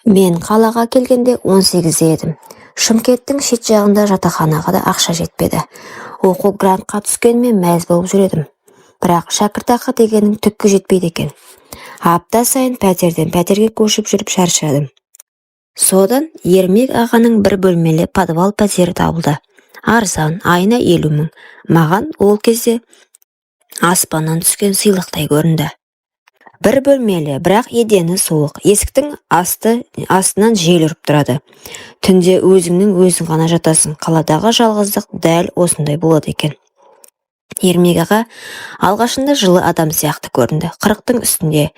Мен қалаға келгенде 18-де едім. Шымкенттің шет жағында жатақханаға да ақша жетпеді. Оқу грантқа түскеніме мәз болып жүредім. Бірақ шәкіртақы дегенің түкке жетпейді екен. Апта сайын пәтерден пәтерге көшіп жүріп шаршадым. Содан Ермек ағаның бір бөлмелі подвал пәтері табылды. Арзан, айына 50 мың. Маған ол кезде аспаннан түскен сыйлықтай көрінді. Бір бөлмелі, бірақ едені суық. Есіктің астынан жел үріп тұрады. Түнде өзің ғана жатасың. Қаладағы жалғыздық дәл осындай болады екен. Ермек аға алғашында жылы адам сияқты көрінді. 40-тың үстінде.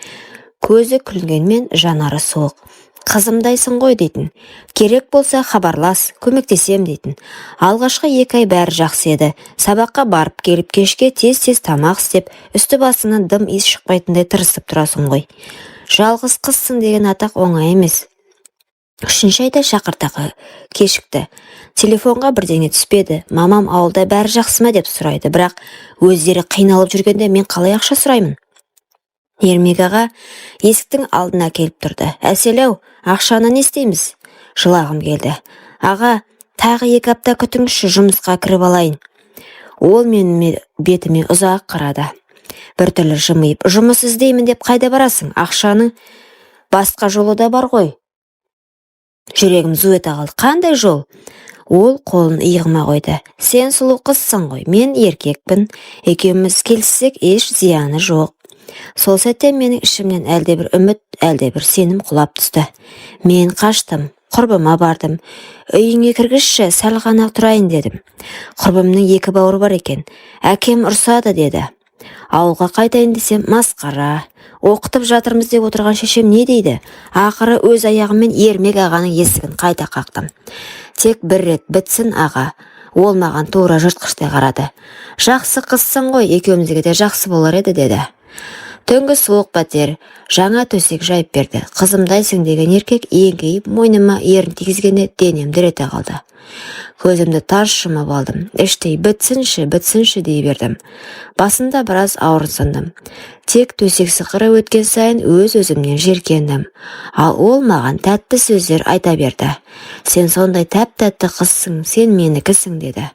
Көзі күлгенмен жанары суық. Қызымдайсың ғой дейтін. Керек болса хабарлас, көмектесем дейтін. Алғашқы 2 ай бәрі жақсы еді. Сабаққа барып келіп кешке тез-тез тамақ істеп, үсті басыңнан дым иіс шықпайтындай тырысып тұрасың ғой. Жалғыз қызсың деген атақ оңай емес. 3-ші айда шәкіртақы кешікті. Телефонға бірдеңе түспеді. Мамам ауылда бәрі жақсы ма деп сұрайды, бірақ өздері қиналып жүргенде мен қалай ақша сұраймын? Ермек аға есіктің алдына келіп тұрды. Әселеу, ақшаны не істейміз? Жылағым келді. Аға, тағы 2 апта күтіңізші, жұмысқа кіріп алайын. Ол менің бетіме ұзақ қарады. Біртүрлі жымиып, жұмыс іздеймін деп қайда барасың? Ақшаның басқа жолы да бар ғой. Жүрегім зу ете қалды. Қандай жол? Ол қолын иығыма қойды. Сен сұлу қызсың ғой, мен еркекпін. Екеуміз келіссек еш зияны жоқ. Сол сәтте менің ішімнен әлдебір үміт, әлдебір сенім құлап түсті. Мен қаштым, құрбыма бардым. Үйіңе кіргізші, сәл ғана тұрайын дедім. Құрбымның 2 бауыры бар екен. Әкем ұрсады деді. Ауылға қайтайын десем, масқара. Оқытып жатырмыз деп отырған шешем не дейді? Ақыры өз аяғыммен Ермек ағаның есігін қайта қақтым. Тек бір рет бітсін аға. Ол маған тура жыртқыштай қарады. Жақсы қызсың ғой, екеумізге де жақсы болар еді деді. Түнгі суық пәтер, жаңа төсек жайып берді. Қызымдайсың деген еркек еңкейіп мойныма ерін тигізгенде денем дір ете қалды. Көзімді тарс жұмып алдым. Іштей бітсінші дей бердім. Басында біраз ауырсындым. Тек төсек сықыры өткен сайын өз-өзімнен жеркендім. Ал ол маған тәтті сөздер айта берді. Сен сондай тәп-тәтті қызсың, сен менікісің деді.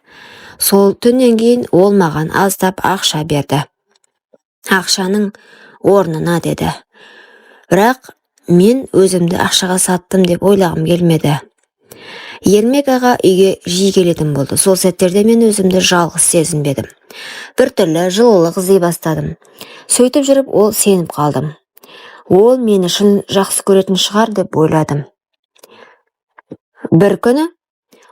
Сол түннен кейін ол маған аздап ақша берді. Ақшаның орнына деді. Бірақ мен өзімді ақшаға саттым деп ойлағым келмеді. Ермек аға үйге жиі келетін болды. Сол сәттерде мен өзімді жалғыз сезінбедім. Біртүрлі жылылық іздей бастадым. Сөйтіп жүріп ол сеніп қалдым. Ол мені шын жақсы көретін шығар деп ойладым. Бір күні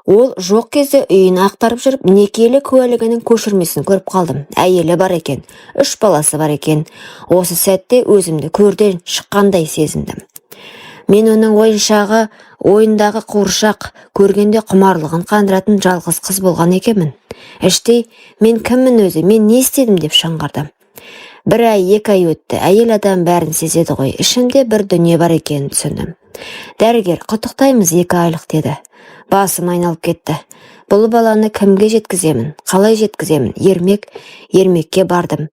ол жоқ кезде үйін ақтарып жүріп, некелі куәлігінің көшірмесін көріп қалдым. Әйелі бар екен, 3 баласы бар екен. Осы сәтте өзімді көрден шыққандай сезіндім. Мен оның ойындағы қуыршақ, көргенде құмарлығын қандыратын жалғыз қыз болған екенмін. Іштей, мен кіммін өзі, мен не істедім деп шыңғырдым. 1 ай, 2 ай өтті. Әйел адам бәрін сезеді ғой. Ішімде бір дүние бар екенін түсіндім. Дәрігер, құттықтаймыз 2 айлық деді. Басым айналып кетті. Бұл баланы кімге жеткіземін? Қалай жеткіземін? Ермекке бардым.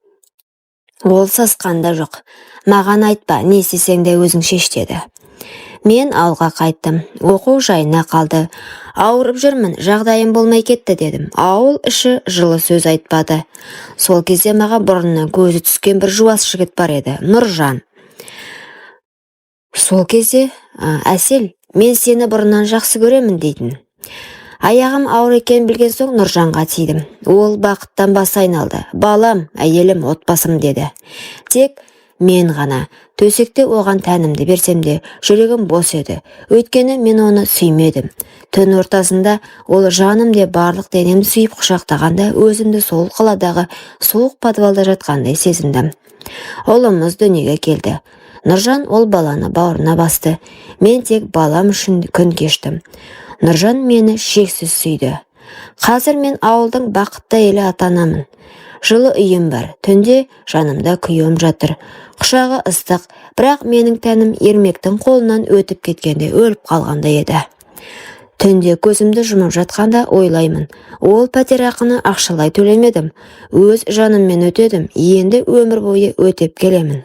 Ол сасқанда жоқ. Маған айтпа, не істесең де өзің шеш деді. Мен ауылға қайттым. Оқу жайына қалды. Ауырып жүрмін, жағдайым болмай кетті дедім. Ауыл іші жылы сөз айтпады. Сол кезде маған бұрыннан көзі түскен бір жуас жігіт бар еді, Нұржан. Сол кезде, Әсел, мен сені бұрыннан жақсы көремін дейтін. Аяғым ауыр екен білген соң Нұржанға тидім. Ол бақыттан басы айналды. Балам, әйелім, отбасым деді. Тек мен ғана. Төсекте оған тәнімді берсем де, жүрегім бос еді. Өйткені мен оны сүймедім. Түн ортасында ол жаным де барлық денемді сүйіп құшақтағанда, өзімді сол қаладағы суық подвалда жатқандай сезіндім. Ұлымыз дүниеге келді. Нұржан ол баланы бауырына басты. Мен тек балам үшін күн кештім. Нұржан мені шексіз сүйді. Қазір мен ауылдың бақытты әйелі атанамын. Жылы үйім бар. Түнде жанымда күйеуім жатыр. Құшағы ыстық, бірақ менің тәнім Ермектің қолынан өтіп кеткенде өліп қалғанда еді. Түнде көзімді жұмып жатқанда ойлаймын. Ол пәтер ақыны ақшалай төлемедім. Өз жаныммен өтедім. Енді өмір бойы өтеп келемін.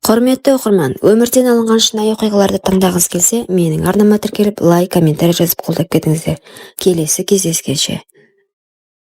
Құрметті оқырман, өмірден алынған шынайы оқиғаларды тыңдағыңыз келсе, менің арнама тіркеліп, лайк, комментарий жазып қолдап кетіңіздер. Келесі кездескенше.